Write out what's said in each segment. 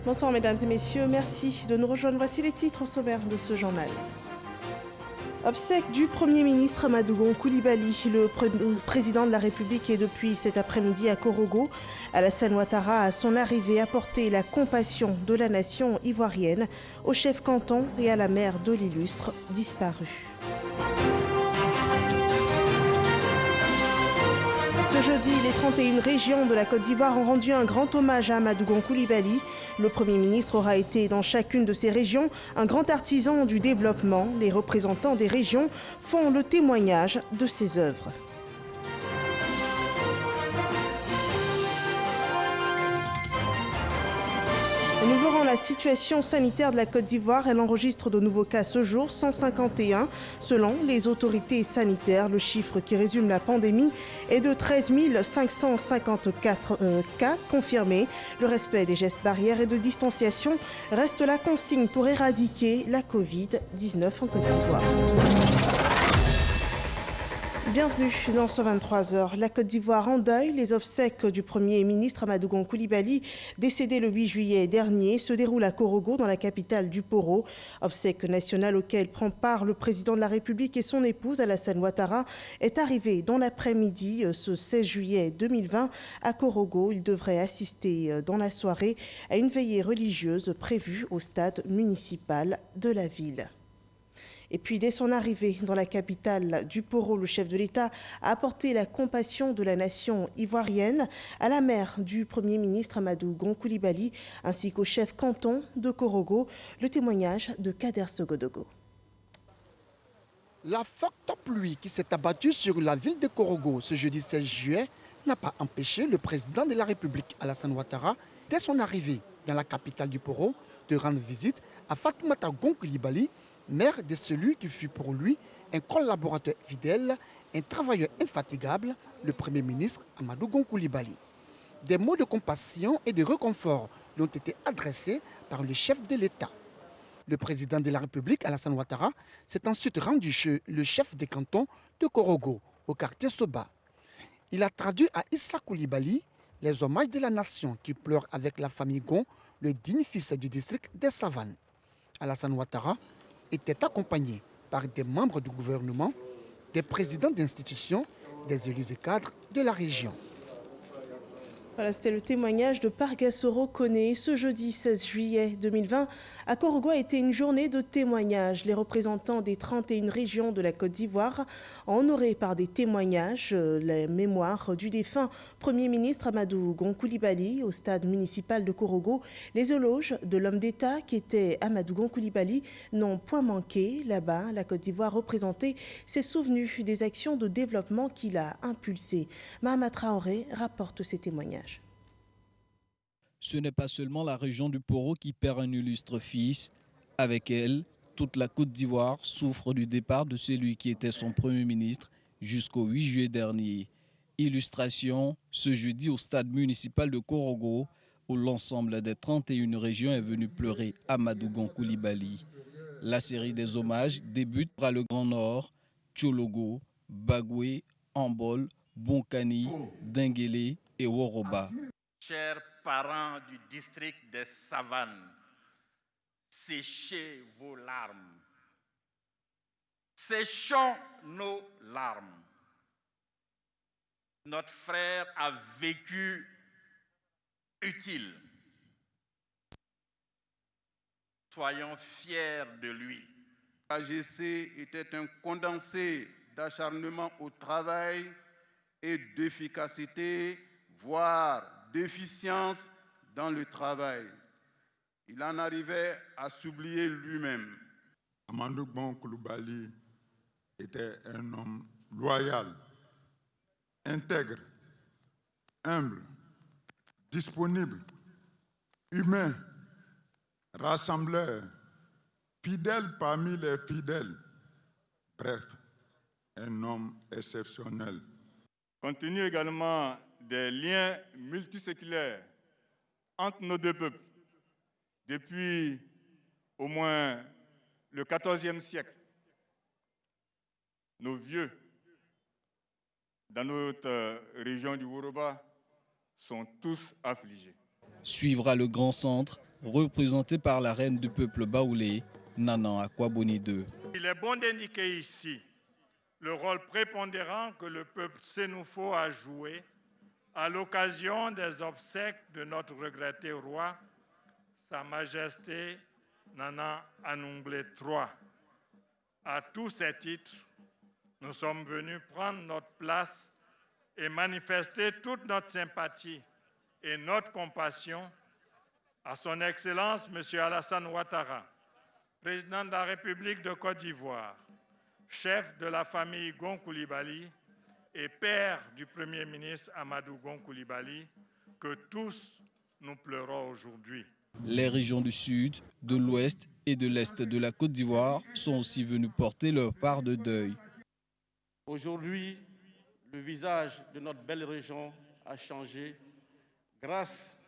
Bonsoir mesdames et messieurs, merci de nous rejoindre. Voici les titres au sommaire de ce journal. Obsèques du Premier ministre Amadou Gon Coulibaly. Le président de la République est depuis cet après-midi à Korogo. Alassane Ouattara, à son arrivée, a porté la compassion de la nation ivoirienne au chef canton et à la mère de l'illustre disparu. Ce jeudi, les 31 régions de la Côte d'Ivoire ont rendu un grand hommage à Amadou Gon Coulibaly. Le Premier ministre aura été dans chacune de ces régions un grand artisan du développement. Les représentants des régions font le témoignage de ses œuvres. Nous verrons la situation sanitaire de la Côte d'Ivoire. Elle enregistre de nouveaux cas ce jour, 151. Selon les autorités sanitaires, le chiffre qui résume la pandémie est de 13 554 cas confirmés. Le respect des gestes barrières et de distanciation reste la consigne pour éradiquer la Covid-19 en Côte d'Ivoire. Bienvenue dans ce 23h. La Côte d'Ivoire en deuil. Les obsèques du Premier ministre Amadou Gon Coulibaly, décédé le 8 juillet dernier, se déroulent à Korogo, dans la capitale du Poro. Obsèques nationales auxquelles prend part le président de la République et son épouse Alassane Ouattara est arrivé dans l'après-midi ce 16 juillet 2020 à Korogo. Il devrait assister dans la soirée à une veillée religieuse prévue au stade municipal de la ville. Et puis, dès son arrivée dans la capitale du Poro, le chef de l'État a apporté la compassion de la nation ivoirienne à la mère du Premier ministre Amadou Gon Coulibaly, ainsi qu'au chef canton de Korogo. Le témoignage de Kader Sogodogo. La forte pluie qui s'est abattue sur la ville de Korogo ce jeudi 16 juillet n'a pas empêché le président de la République, Alassane Ouattara, dès son arrivée dans la capitale du Poro, de rendre visite à Fatoumata Gon Coulibaly, mère de celui qui fut pour lui un collaborateur fidèle, un travailleur infatigable, le Premier ministre Amadou Gon Coulibaly. Des mots de compassion et de réconfort lui ont été adressés par le chef de l'État. Le président de la République, Alassane Ouattara, s'est ensuite rendu chez le chef des cantons de Korogo, au quartier Soba. Il a traduit à Issa Coulibaly les hommages de la nation qui pleure avec la famille Gon, le digne fils du district des Savanes. Alassane Ouattara était accompagné par des membres du gouvernement, des présidents d'institutions, des élus et cadres de la région. Voilà, c'était le témoignage de Pargassoro Koné. Ce jeudi 16 juillet 2020, à Korogo a été une journée de témoignages. Les représentants des 31 régions de la Côte d'Ivoire ont honoré par des témoignages la mémoire du défunt Premier ministre Amadou Gon Coulibaly au stade municipal de Korogo. Les éloges de l'homme d'État qui était Amadou Gon Coulibaly n'ont point manqué. Là-bas, la Côte d'Ivoire représentait s'est souvenue des actions de développement qu'il a impulsées. Mahama Traoré rapporte ces témoignages. Ce n'est pas seulement la région du Poro qui perd un illustre fils. Avec elle, toute la Côte d'Ivoire souffre du départ de celui qui était son Premier ministre jusqu'au 8 juillet dernier. Illustration, ce jeudi au stade municipal de Korogo, où l'ensemble des 31 régions est venu pleurer Amadou Gon Coulibaly. La série des hommages débute par le Grand Nord, Tchologo, Bagoué, Ambol, Bonkani, Denguélé et Woroba. Chers parents du district des Savanes, séchez vos larmes. Séchons nos larmes. Notre frère a vécu utile. Soyons fiers de lui. AGC était un condensé d'acharnement au travail et d'efficacité, voire d'efficience dans le travail. Il en arrivait à s'oublier lui-même. Amadou Gon Coulibaly était un homme loyal, intègre, humble, disponible, humain, rassembleur, fidèle parmi les fidèles. Bref, un homme exceptionnel. Compte tenu également des liens multiséculaires entre nos deux peuples, depuis au moins le XIVe siècle, nos vieux, dans notre région du Woroba, sont tous affligés. Suivra le grand centre, représenté par la reine du peuple baoulé, Nana Akwaboni II. Il est bon d'indiquer ici le rôle prépondérant que le peuple sénoufo a joué à l'occasion des obsèques de notre regretté roi, Sa Majesté Nana Anoumblet III. À tous ces titres, nous sommes venus prendre notre place et manifester toute notre sympathie et notre compassion à son Excellence M. Alassane Ouattara, président de la République de Côte d'Ivoire, chef de la famille Gon Coulibaly et père du Premier ministre Amadou Gon Coulibaly, que tous nous pleurons aujourd'hui. Les régions du sud, de l'ouest et de l'est de la Côte d'Ivoire sont aussi venues porter leur part de deuil. Aujourd'hui, le visage de notre belle région a changé grâce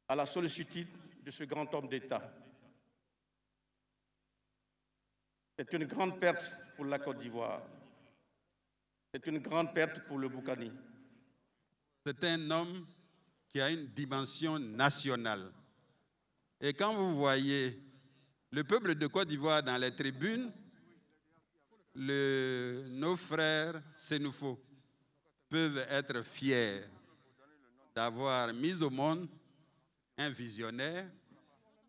à la sollicitude de ce grand homme d'État. C'est une grande perte pour la Côte d'Ivoire. C'est une grande perte pour le Boukani. C'est un homme qui a une dimension nationale. Et quand vous voyez le peuple de Côte d'Ivoire dans les tribunes, nos frères sénoufos peuvent être fiers d'avoir mis au monde un visionnaire,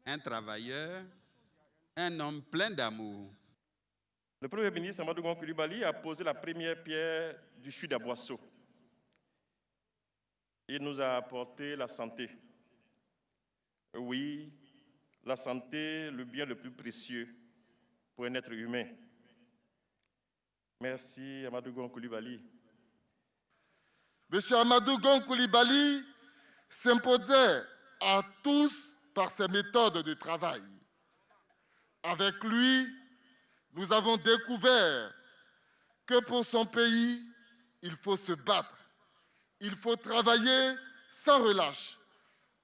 un travailleur, un homme plein d'amour. Le Premier ministre Amadou Gon Coulibaly a posé la première pierre du CHU d'Aboisseau. Il nous a apporté la santé. Oui, la santé, le bien le plus précieux pour un être humain. Merci Amadou Gon Coulibaly. Monsieur Amadou Gon Coulibaly s'imposait à tous par ses méthodes de travail. Avec lui, nous avons découvert que pour son pays, il faut se battre. Il faut travailler sans relâche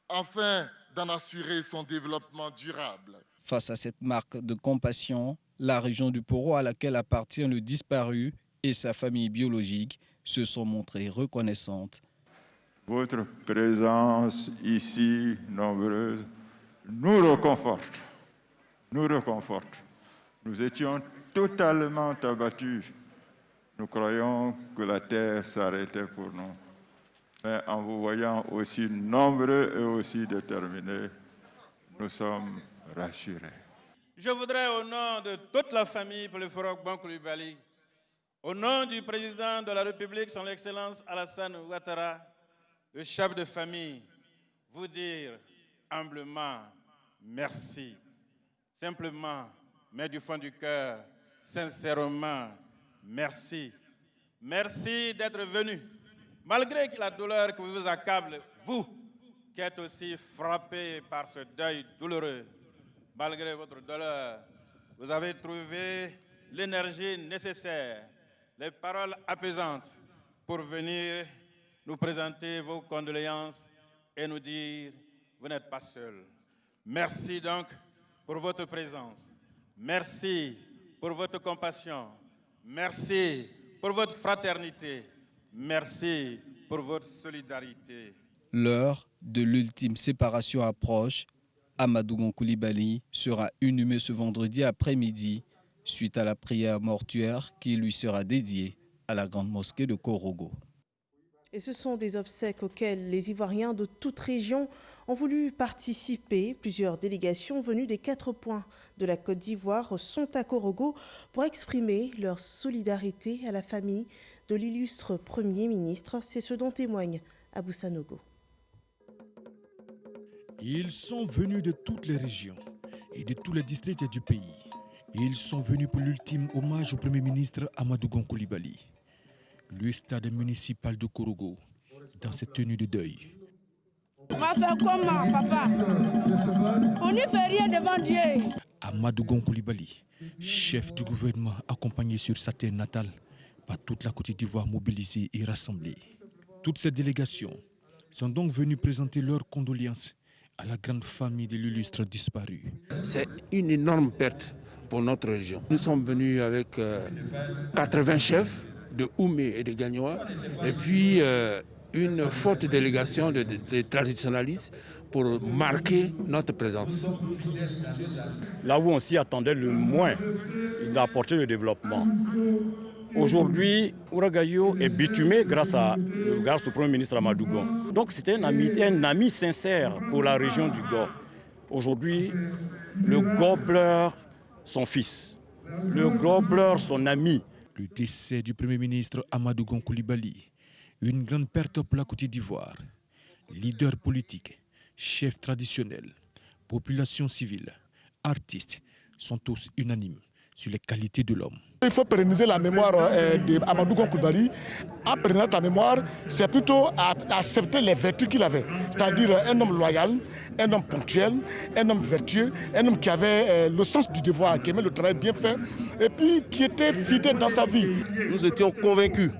afin d'en assurer son développement durable. Face à cette marque de compassion, la région du Poro à laquelle appartient le disparu et sa famille biologique se sont montrées reconnaissantes. Votre présence ici, nombreuse, nous reconforte. Nous reconforte. Nous étions totalement abattus. Nous croyons que la terre s'arrêtait pour nous. Mais en vous voyant aussi nombreux et aussi déterminés, nous sommes rassurés. Je voudrais, au nom de toute la famille pour le Forum Gon Coulibaly, au nom du président de la République, son Excellence Alassane Ouattara, le chef de famille, vous dire humblement merci. Simplement, mais du fond du cœur, sincèrement, merci. Merci d'être venu. Malgré la douleur qui vous accable, vous qui êtes aussi frappé par ce deuil douloureux, malgré votre douleur, vous avez trouvé l'énergie nécessaire, les paroles apaisantes pour venir nous présenter vos condoléances et nous dire « vous n'êtes pas seul ». Merci donc pour votre présence. Merci pour votre compassion. Merci pour votre fraternité. Merci pour votre solidarité. L'heure de l'ultime séparation approche. Amadou Gon Coulibaly sera inhumé ce vendredi après-midi suite à la prière mortuaire qui lui sera dédiée à la grande mosquée de Korogo. Et ce sont des obsèques auxquelles les Ivoiriens de toute région ont voulu participer. Plusieurs délégations venues des 4 points de la Côte d'Ivoire sont à Korogo pour exprimer leur solidarité à la famille de l'illustre Premier ministre. C'est ce dont témoigne Abou Sanogo. Ils sont venus de toutes les régions et de tous les districts du pays. Ils sont venus pour l'ultime hommage au Premier ministre Amadou Gon Coulibaly. Le stade municipal de Korogo, dans cette tenue de deuil. On va faire comment, papa? On n'y fait rien devant Dieu. Amadou Gon Coulibaly, chef du gouvernement, accompagné sur sa terre natale par toute la Côte d'Ivoire mobilisée et rassemblée. Toutes ces délégations sont donc venues présenter leurs condoléances à la grande famille de l'illustre disparu. C'est une énorme perte pour notre région. Nous sommes venus avec 80 chefs de Oumé et de Gagnoa, et puis une forte délégation de traditionnalistes pour marquer notre présence. Là où on s'y attendait le moins, il a apporté le développement. Aujourd'hui, Ouagaïo est bitumé grâce au Premier ministre Amadou Gon. Donc c'était un ami sincère pour la région du Gor. Aujourd'hui, le Gor pleure son fils, le Gor pleure son ami. Le décès du Premier ministre Amadou Gon Coulibaly, une grande perte pour la Côte d'Ivoire. Leader politique, chef traditionnel, population civile, artistes sont tous unanimes sur les qualités de l'homme. Il faut pérenniser la mémoire d'Amadou Gon Coulibaly. En pérennisant la mémoire, c'est plutôt accepter les vertus qu'il avait. C'est-à-dire un homme loyal, un homme ponctuel, un homme vertueux, un homme qui avait le sens du devoir, qui aimait le travail bien fait, et puis qui était fidèle dans sa vie. Nous étions convaincus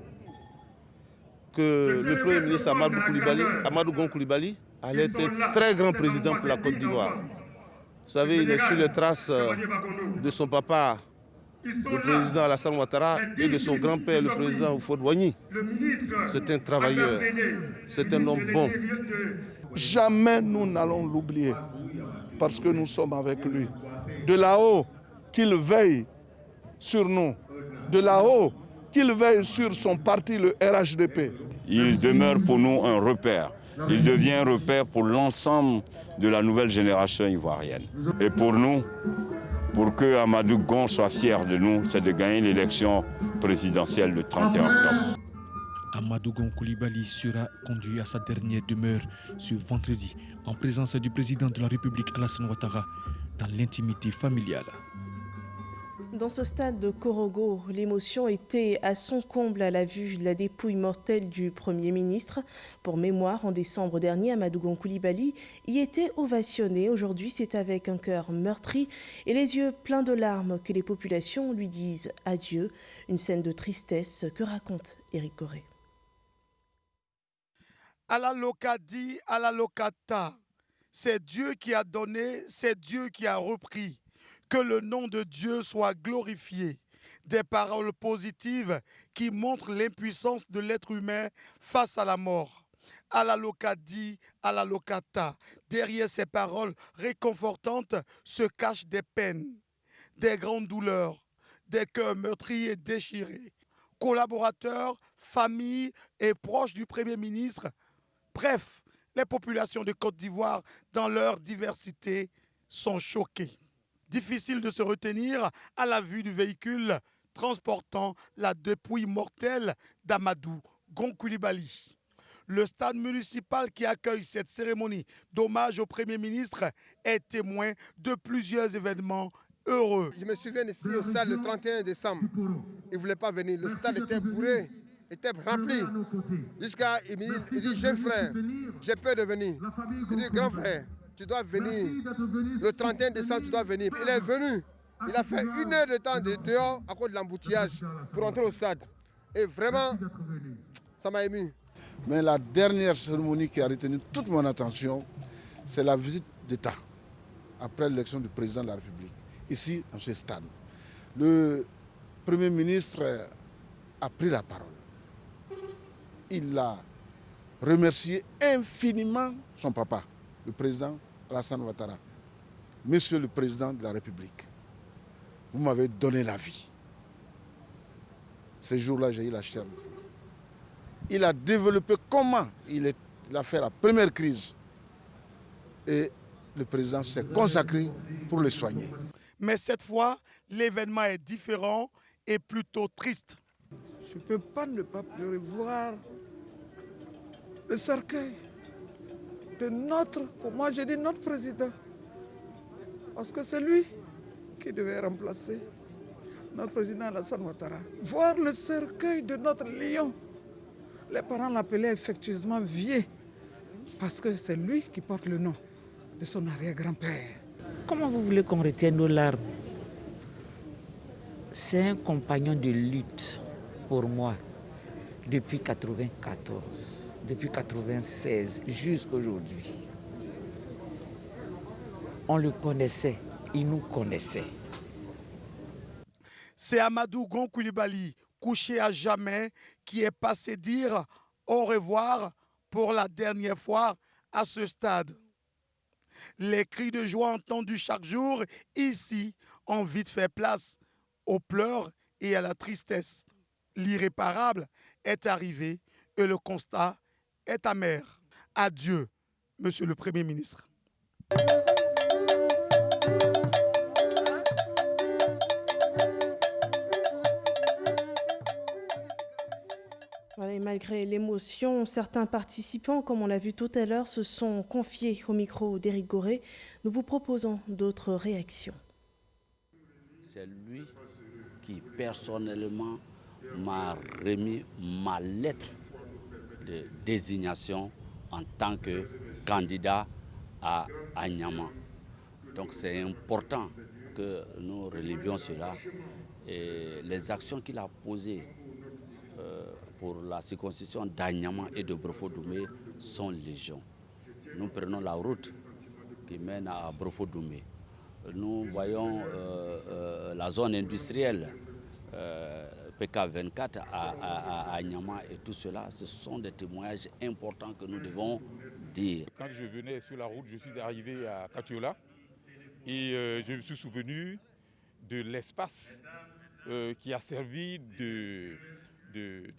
que le Premier ministre Amadou Gon Coulibaly allait être un très grand président pour la Côte d'Ivoire. Vous savez, il est sur les traces de son papa, le président Alassane Ouattara, et de son grand-père, le président Houphouët-Boigny. C'est un travailleur, c'est un homme bon. Jamais nous n'allons l'oublier, parce que nous sommes avec lui. De là-haut, qu'il veille sur nous. De là-haut, qu'il veille sur son parti, le RHDP. Il demeure pour nous un repère. Il devient un repère pour l'ensemble de la nouvelle génération ivoirienne. Et pour nous, pour que Amadou Gon soit fier de nous, c'est de gagner l'élection présidentielle le 31 octobre. Amadou Gon Coulibaly sera conduit à sa dernière demeure ce vendredi en présence du président de la République Alassane Ouattara dans l'intimité familiale. Dans ce stade de Korogo, l'émotion était à son comble à la vue de la dépouille mortelle du Premier ministre. Pour mémoire, en décembre dernier, Amadou Gon Coulibaly y était ovationné. Aujourd'hui, c'est avec un cœur meurtri et les yeux pleins de larmes que les populations lui disent adieu. Une scène de tristesse que raconte Éric Corré. À la locadi, à la locata, c'est Dieu qui a donné, c'est Dieu qui a repris. Que le nom de Dieu soit glorifié. Des paroles positives qui montrent l'impuissance de l'être humain face à la mort. À la locadi, à la locata. Derrière ces paroles réconfortantes se cachent des peines, des grandes douleurs, des cœurs meurtris et déchirés. Collaborateurs, familles et proches du Premier ministre, bref, les populations de Côte d'Ivoire, dans leur diversité, sont choquées. Difficile de se retenir à la vue du véhicule transportant la dépouille mortelle d'Amadou Gon Coulibaly. Le stade municipal qui accueille cette cérémonie d'hommage au Premier ministre est témoin de plusieurs événements heureux. Je me souviens ici au stade le 31 décembre. Il ne voulait pas venir. Le stade était bourré, était rempli. Jusqu'à il dit, jeune frère, j'ai peur de venir. Il dit, grand frère, tu dois venir. Le 31 décembre, tu dois venir. Il est venu. Il a fait 1 heure de temps de dehors à cause de l'embouteillage pour entrer au stade. Et vraiment, ça m'a ému. Mais la dernière cérémonie qui a retenu toute mon attention, c'est la visite d'État après l'élection du président de la République, ici, dans ce stade. Le Premier ministre a pris la parole. Il a remercié infiniment son papa, le président Alassane Ouattara. Monsieur le Président de la République, vous m'avez donné la vie. Ce jour-là, j'ai eu la chair. Il a développé comment il a fait la première crise. Et le président s'est consacré pour le soigner. Mais cette fois, l'événement est différent et plutôt triste. Je ne peux pas ne pas pleurer, voir le cercueil de pour moi je dis notre président, parce que c'est lui qui devait remplacer notre président Alassane Ouattara. Voir le cercueil de notre lion, les parents l'appelaient effectivement vieux, parce que c'est lui qui porte le nom de son arrière-grand-père. Comment vous voulez qu'on retienne nos larmes? C'est un compagnon de lutte pour moi depuis 1994. Depuis 1996 jusqu'à aujourd'hui. On le connaissait, il nous connaissait. C'est Amadou Gon Coulibaly, couché à jamais, qui est passé dire au revoir pour la dernière fois à ce stade. Les cris de joie entendus chaque jour ici ont vite fait place aux pleurs et à la tristesse. L'irréparable est arrivé et le constat est amer. Adieu, Monsieur le Premier ministre. Voilà, et malgré l'émotion, certains participants, comme on l'a vu tout à l'heure, se sont confiés au micro d'Éric Goré. Nous vous proposons d'autres réactions. C'est lui qui personnellement m'a remis ma lettre de désignation en tant que candidat à Niamey. Donc c'est important que nous relevions cela. Et les actions qu'il a posées pour la circonscription d'Agnama et de Brofo-Doumé sont légion. Nous prenons la route qui mène à Brofo-Doumé. Nous voyons la zone industrielle PK24 à Agnama et tout cela. Ce sont des témoignages importants que nous devons dire. Quand je venais sur la route, je suis arrivé à Katiola et je me suis souvenu de l'espace qui a servi de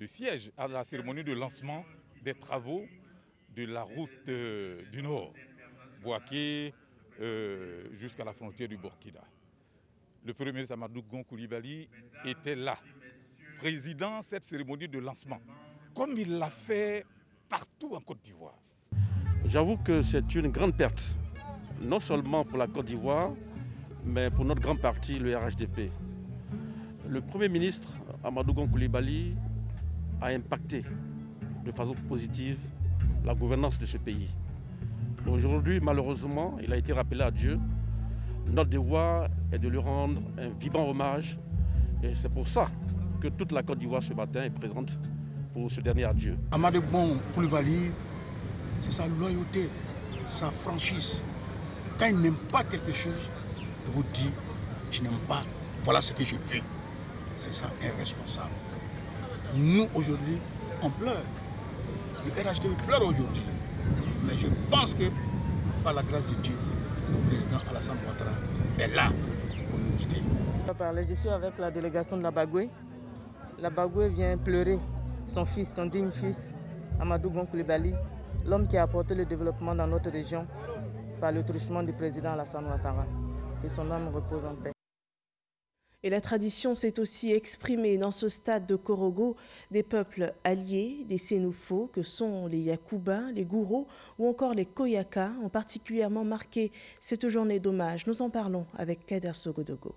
siège à la cérémonie de lancement des travaux de la route du Nord, Bouaké jusqu'à la frontière du Burkina. Le Premier ministre Amadou Gon Coulibaly était là, présidant cette cérémonie de lancement, comme il l'a fait partout en Côte d'Ivoire. J'avoue que c'est une grande perte, non seulement pour la Côte d'Ivoire, mais pour notre grand parti, le RHDP. Le Premier ministre Amadou Gon Coulibaly a impacté de façon positive la gouvernance de ce pays. Aujourd'hui, malheureusement, il a été rappelé à Dieu. Notre devoir est de lui rendre un vibrant hommage. Et c'est pour ça que toute la Côte d'Ivoire ce matin est présente pour ce dernier adieu. Amadou Gon Coulibaly, c'est sa loyauté, sa franchise. Quand il n'aime pas quelque chose, il vous dit, je n'aime pas, voilà ce que je fais. C'est ça, irresponsable. Nous, aujourd'hui, on pleure. Le RHDP pleure aujourd'hui. Mais je pense que, par la grâce de Dieu, le président Alassane Ouattara est là pour nous guider. Je suis avec la délégation de la Bagoué. La Bagoué vient pleurer son fils, son digne fils, Amadou Gon Coulibaly, l'homme qui a apporté le développement dans notre région par le truchement du président Alassane Ouattara. Que son âme repose en paix. Et la tradition s'est aussi exprimée dans ce stade de Korogo. Des peuples alliés, des Sénoufos, que sont les Yakuba, les Gouro ou encore les Koyaka, ont particulièrement marqué cette journée d'hommage. Nous en parlons avec Kader Sogodogo.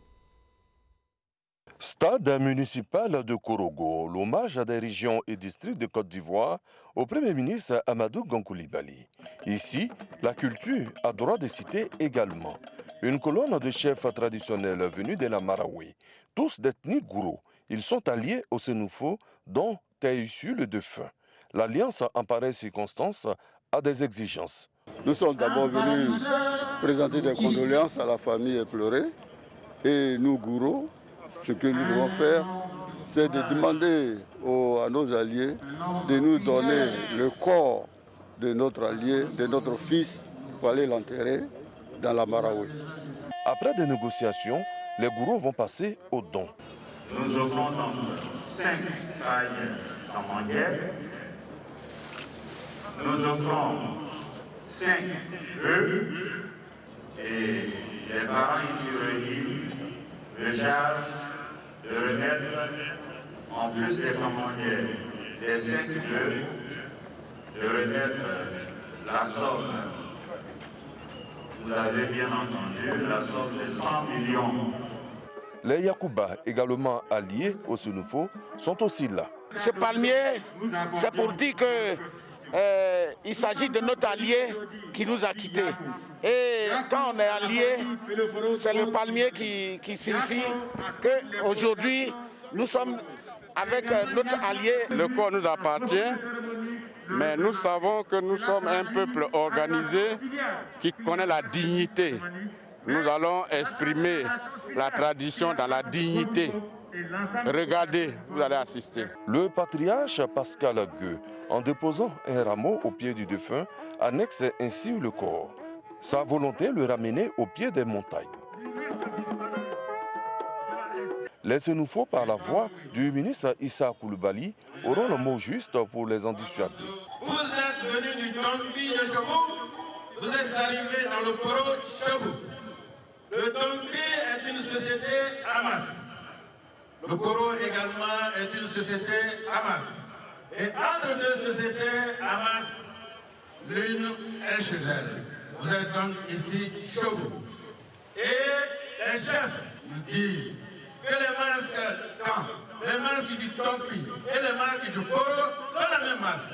Stade municipal de Korogo, l'hommage à des régions et districts de Côte d'Ivoire au Premier ministre Amadou Gon Coulibaly. Ici, la culture a droit de citer également. Une colonne de chefs traditionnels venus de la Marawi, tous d'ethnie Gouro. Ils sont alliés aux Sénoufos dont est issu le défunt. L'alliance en pareille circonstance a des exigences. Nous sommes d'abord venus présenter des condoléances à la famille éplorée. Et nous, Gouro, ce que nous devons faire, c'est de demander à nos alliés de nous donner le corps de notre allié, de notre fils, pour aller l'enterrer dans la Marawi. Après des négociations, les gourous vont passer aux dons. Nous offrons donc 5 pailles amandières. Nous offrons 5 œufs et les parents ici réunis le charge de remettre, en plus des amandières, des 5 œufs, de remettre la somme. Vous avez bien entendu la somme de 100 millions. Les Yakuba, également alliés aux Sénoufos, sont aussi là. Ce palmier, c'est pour dire qu'il s'agit de notre allié qui nous a quittés. Et quand on est allié, c'est le palmier qui signifie qu'aujourd'hui, nous sommes avec notre allié. Le corps nous appartient. Mais nous savons que nous sommes un peuple organisé qui connaît la dignité. Nous allons exprimer la tradition dans la dignité. Regardez, vous allez assister. Le patriarche Pascal Gueux, en déposant un rameau au pied du défunt, annexe ainsi le corps. Sa volonté le ramener au pied des montagnes. Les Sénoufos, par la voix du ministre Issa Coulibaly, auront le mot juste pour les en dissuader. Vous êtes venus du Tongbi de Chevaux, vous êtes arrivés dans le Poro Chevaux. Le Tongbi est une société à masque. Le Poro également est une société à masque. Et entre deux sociétés à masque, l'une est chez elle. Vous êtes donc ici Chevaux. Et les chefs disent que les masques, les masques du Tongbi et les masques du Poro sont la même masque.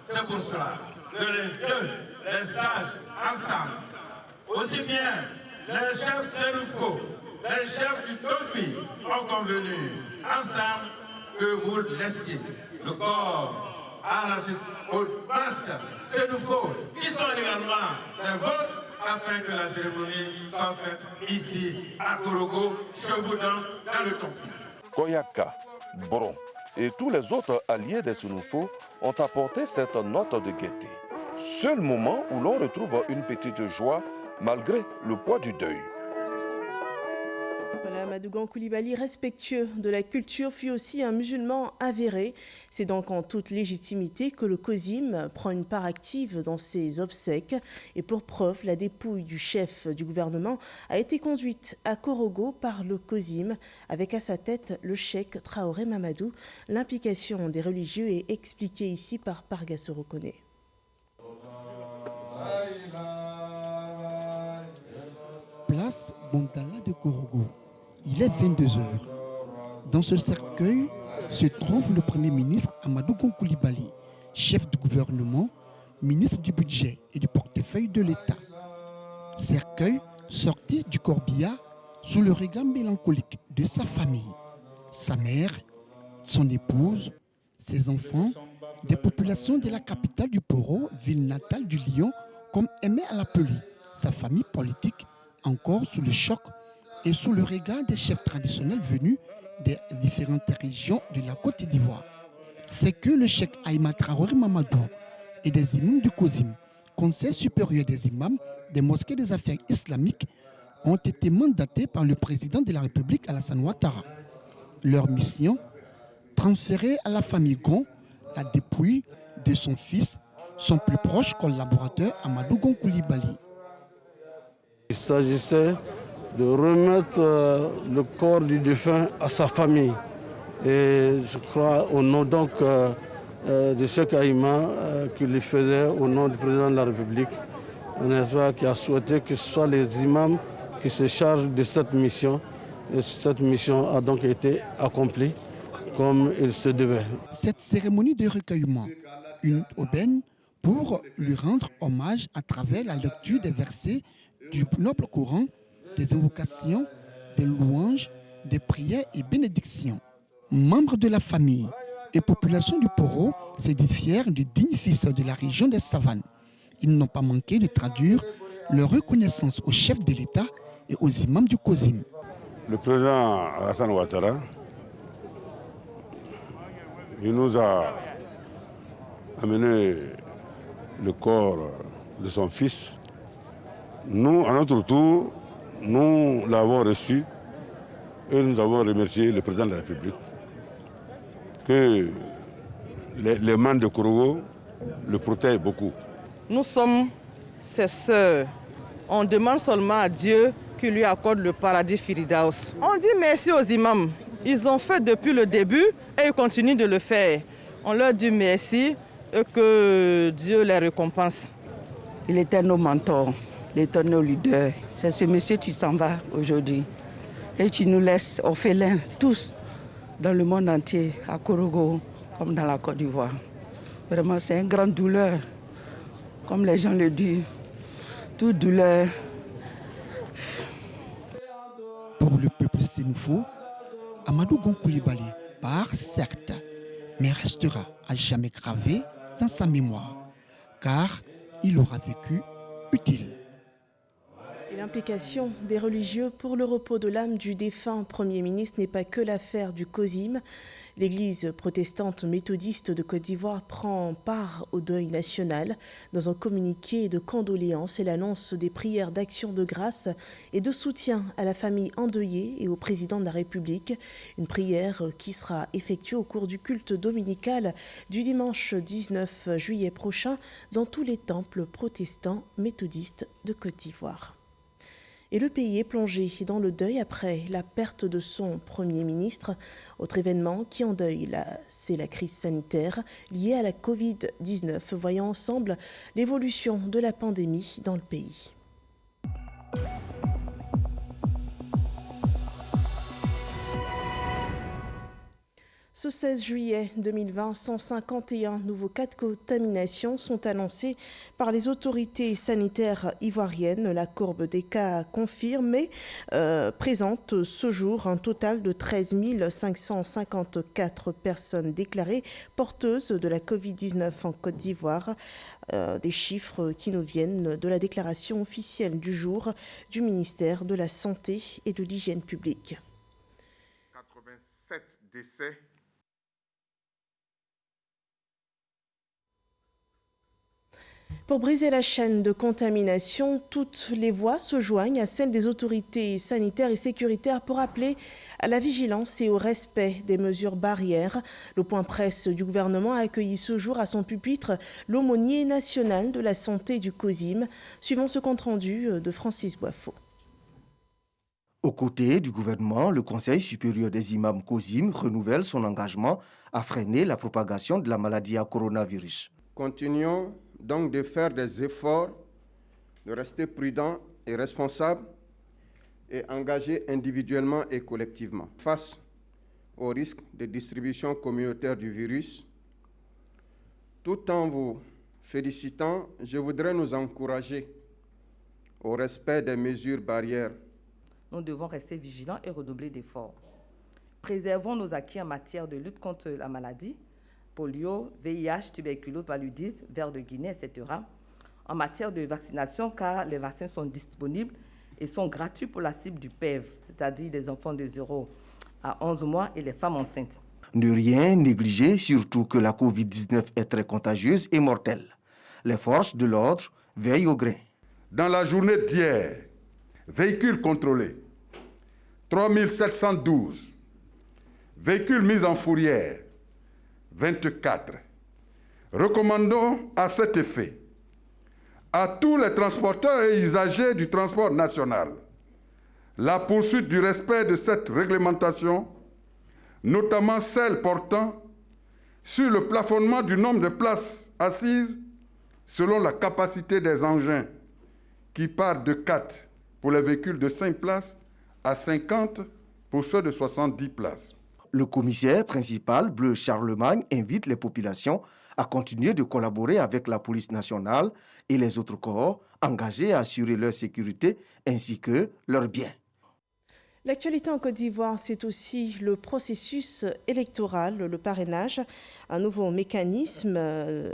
C'est pour cela que les deux, les sages, ensemble, aussi bien les chefs Sénoufos, les chefs du Tongbi ont convenu ensemble que vous laissiez le corps à la aux masques Sénoufos qui sont également les vôtres afin que la cérémonie soit faite ici à Korogo, Chevaudan, dans le Tongbi. Koyaka, Bron et tous les autres alliés des Sénoufos ont apporté cette note de gaieté. Seul moment où l'on retrouve une petite joie malgré le poids du deuil. Voilà, Madougan Coulibaly, respectueux de la culture, fut aussi un musulman avéré. C'est donc en toute légitimité que le COSIM prend une part active dans ses obsèques. Et pour preuve, la dépouille du chef du gouvernement a été conduite à Korogo par le COSIM, avec à sa tête le cheikh Traoré Mamadou. L'implication des religieux est expliquée ici par Pargassoro Kone. Place Bondala de Korogo. Il est 22h. Dans ce cercueil se trouve le Premier ministre Amadougon Coulibaly, chef du gouvernement, ministre du budget et du portefeuille de l'État. Cercueil sorti du corbillard sous le regard mélancolique de sa famille, sa mère, son épouse, ses enfants, des populations de la capitale du Poro, ville natale du Lion, comme aimait à l'appeler, sa famille politique, encore sous le choc et sous le regard des chefs traditionnels venus des différentes régions de la Côte d'Ivoire. C'est que le cheikh Aïma Traoré Mamadou et des imams du COSIM, Conseil supérieur des imams des mosquées des affaires islamiques, ont été mandatés par le président de la République Alassane Ouattara. Leur mission, transférer à la famille Gon la dépouille de son fils, son plus proche collaborateur Amadougon Coulibaly. Il s'agissait de remettre le corps du défunt à sa famille. Et je crois au nom donc de Cheikh Aïma qui le faisait au nom du président de la République, qui a souhaité que ce soit les imams qui se chargent de cette mission. Et cette mission a donc été accomplie comme il se devait. Cette cérémonie de recueillement, une aubaine pour lui rendre hommage à travers la lecture des versets du noble Coran, des invocations, des louanges, des prières et bénédictions. Membres de la famille et population du Poro se disent fiers du digne fils de la région des Savanes. Ils n'ont pas manqué de traduire leur reconnaissance aux chefs de l'État et aux imams du COSIM. Le président Alassane Ouattara, il nous a amené le corps de son fils. Nous, à notre tour, nous l'avons reçu et nous avons remercié le président de la République que les membres de Korogo le protègent beaucoup. Nous sommes ses sœurs. On demande seulement à Dieu qu'il lui accorde le paradis Firidaus. On dit merci aux imams. Ils ont fait depuis le début et ils continuent de le faire. On leur dit merci et que Dieu les récompense. Il était nos mentors, l'éternel leader. C'est ce monsieur qui s'en va aujourd'hui. Et qui nous laisse orphelins, tous, dans le monde entier, à Korogo, comme dans la Côte d'Ivoire. Vraiment, c'est une grande douleur. Comme les gens le disent, toute douleur. Pour le peuple sénoufo, Amadougon Coulibaly part, certes, mais restera à jamais gravé dans sa mémoire, car il aura vécu utile. L'implication des religieux pour le repos de l'âme du défunt Premier ministre n'est pas que l'affaire du COSIM. L'Église protestante méthodiste de Côte d'Ivoire prend part au deuil national. Dans un communiqué de condoléances, elle annonce des prières d'action de grâce et de soutien à la famille endeuillée et au président de la République. Une prière qui sera effectuée au cours du culte dominical du dimanche 19 juillet prochain dans tous les temples protestants méthodistes de Côte d'Ivoire. Et le pays est plongé dans le deuil après la perte de son Premier ministre. Autre événement qui endeuille, c'est la crise sanitaire liée à la Covid-19. Voyons ensemble l'évolution de la pandémie dans le pays. Ce 16 juillet 2020, 151 nouveaux cas de contamination sont annoncés par les autorités sanitaires ivoiriennes. La courbe des cas confirmée présente ce jour un total de 13 554 personnes déclarées porteuses de la Covid-19 en Côte d'Ivoire. Des chiffres qui nous viennent de la déclaration officielle du jour du ministère de la Santé et de l'Hygiène publique. 87 décès. Pour briser la chaîne de contamination, toutes les voix se joignent à celles des autorités sanitaires et sécuritaires pour appeler à la vigilance et au respect des mesures barrières. Le point presse du gouvernement a accueilli ce jour à son pupitre l'aumônier national de la santé du COSIM. Suivant ce compte-rendu de Francis Boifo. Aux côtés du gouvernement, le Conseil supérieur des imams COSIM renouvelle son engagement à freiner la propagation de la maladie à coronavirus. Continuons donc de faire des efforts, de rester prudents et responsables et engagés individuellement et collectivement. Face au risque de distribution communautaire du virus, tout en vous félicitant, je voudrais nous encourager au respect des mesures barrières. Nous devons rester vigilants et redoubler d'efforts. Préservons nos acquis en matière de lutte contre la maladie, polio, VIH, tuberculose, paludisme, ver de Guinée, etc. En matière de vaccination, car les vaccins sont disponibles et sont gratuits pour la cible du PEV, c'est-à-dire les enfants de 0 à 11 mois et les femmes enceintes. Ne rien négliger, surtout que la Covid-19 est très contagieuse et mortelle. Les forces de l'ordre veillent au grain. Dans la journée d'hier, véhicules contrôlés, 3712. Véhicules mis en fourrière, 24. Recommandons à cet effet à tous les transporteurs et usagers du transport national la poursuite du respect de cette réglementation, notamment celle portant sur le plafonnement du nombre de places assises selon la capacité des engins, qui part de 4 pour les véhicules de 5 places à 50 pour ceux de 70 places. Le commissaire principal Bleu Charlemagne invite les populations à continuer de collaborer avec la police nationale et les autres corps engagés à assurer leur sécurité ainsi que leurs biens. L'actualité en Côte d'Ivoire, c'est aussi le processus électoral, le parrainage. Un nouveau mécanisme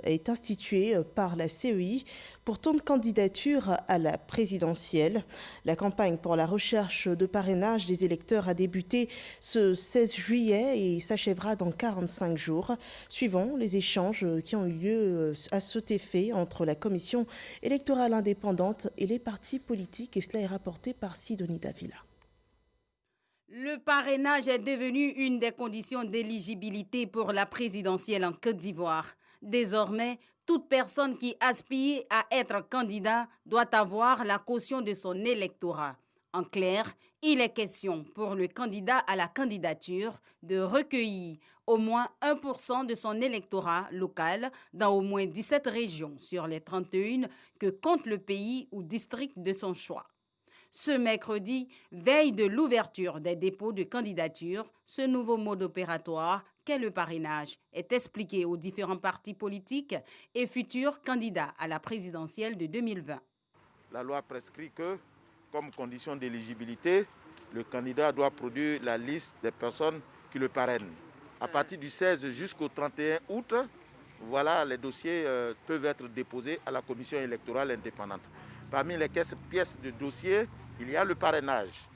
est institué par la CEI pour tant de candidatures à la présidentielle. La campagne pour la recherche de parrainage des électeurs a débuté ce 16 juillet et s'achèvera dans 45 jours. Suivant les échanges qui ont eu lieu à cet effet entre la commission électorale indépendante et les partis politiques, et cela est rapporté par Sidonie Davila. Le parrainage est devenu une des conditions d'éligibilité pour la présidentielle en Côte d'Ivoire. Désormais, toute personne qui aspire à être candidat doit avoir la caution de son électorat. En clair, il est question pour le candidat à la candidature de recueillir au moins 1% de son électorat local dans au moins 17 régions sur les 31 que compte le pays ou district de son choix. Ce mercredi, veille de l'ouverture des dépôts de candidature, ce nouveau mode opératoire qu'est le parrainage est expliqué aux différents partis politiques et futurs candidats à la présidentielle de 2020. La loi prescrit que, comme condition d'éligibilité, le candidat doit produire la liste des personnes qui le parrainent. À partir du 16 jusqu'au 31 août, voilà, les dossiers peuvent être déposés à la commission électorale indépendante. Parmi les pièces de dossier, il y a le parrainage.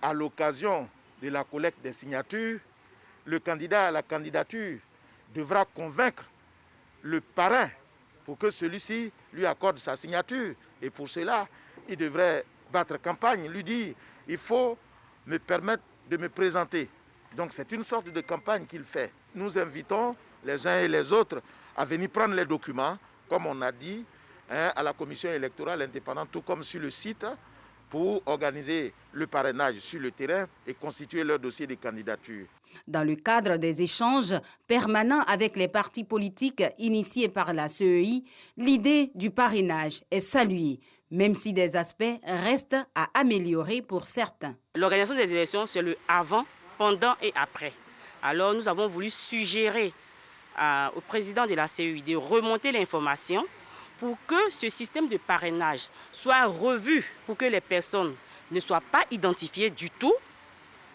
À l'occasion de la collecte des signatures, le candidat à la candidature devra convaincre le parrain pour que celui-ci lui accorde sa signature. Et pour cela, il devrait battre campagne, lui dire « il faut me permettre de me présenter ». Donc c'est une sorte de campagne qu'il fait. Nous invitons les uns et les autres à venir prendre les documents, comme on a dit, à la commission électorale indépendante, tout comme sur le site, pour organiser le parrainage sur le terrain et constituer leur dossier de candidature. Dans le cadre des échanges permanents avec les partis politiques initiés par la CEI, l'idée du parrainage est saluée, même si des aspects restent à améliorer pour certains. L'organisation des élections, c'est le avant, pendant et après. Alors nous avons voulu suggérer au président de la CEI de remonter l'information pour que ce système de parrainage soit revu, pour que les personnes ne soient pas identifiées du tout.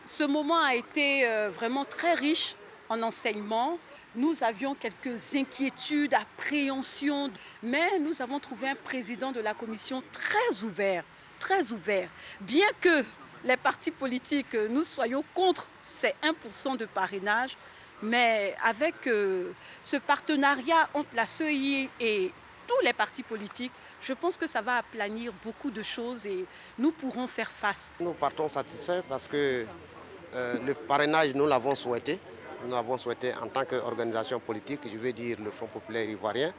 Ce moment a été vraiment très riche en enseignements. Nous avions quelques inquiétudes, appréhensions, mais nous avons trouvé un président de la commission très ouvert, très ouvert. Bien que les partis politiques, nous soyons contre ces 1% de parrainage, mais avec ce partenariat entre la CEI et tous les partis politiques, je pense que ça va aplanir beaucoup de choses et nous pourrons faire face. Nous partons satisfaits parce que le parrainage, nous l'avons souhaité. Nous l'avons souhaité en tant qu'organisation politique, je veux dire le Front populaire ivoirien,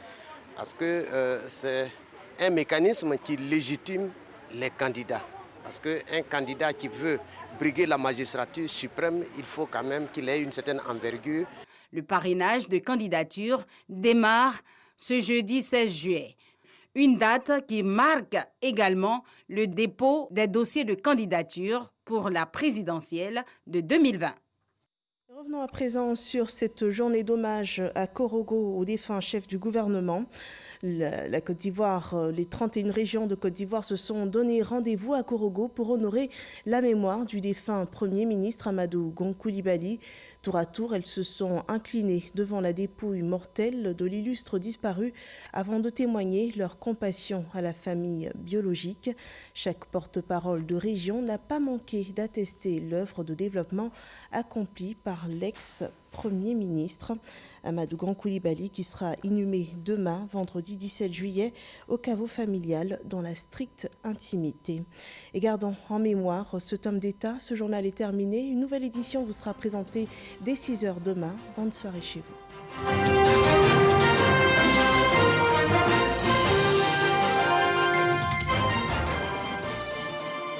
parce que c'est un mécanisme qui légitime les candidats. Parce qu'un candidat qui veut briguer la magistrature suprême, il faut quand même qu'il ait une certaine envergure. Le parrainage de candidature démarre ce jeudi 16 juillet. Une date qui marque également le dépôt des dossiers de candidature pour la présidentielle de 2020. Revenons à présent sur cette journée d'hommage à Korogo, au défunt chef du gouvernement. La Côte d'Ivoire, les 31 régions de Côte d'Ivoire se sont donné rendez-vous à Korogo pour honorer la mémoire du défunt Premier ministre Amadou Gon Coulibaly. Tour à tour, elles se sont inclinées devant la dépouille mortelle de l'illustre disparu avant de témoigner leur compassion à la famille biologique. Chaque porte-parole de région n'a pas manqué d'attester l'œuvre de développement accomplie par l'ex-premier ministre Amadou Gon Coulibaly, qui sera inhumé demain, vendredi 17 juillet, au caveau familial dans la stricte intimité. Et gardons en mémoire ce tome d'État. Ce journal est terminé. Une nouvelle édition vous sera présentée dès 6 h demain. Bonne soirée chez vous.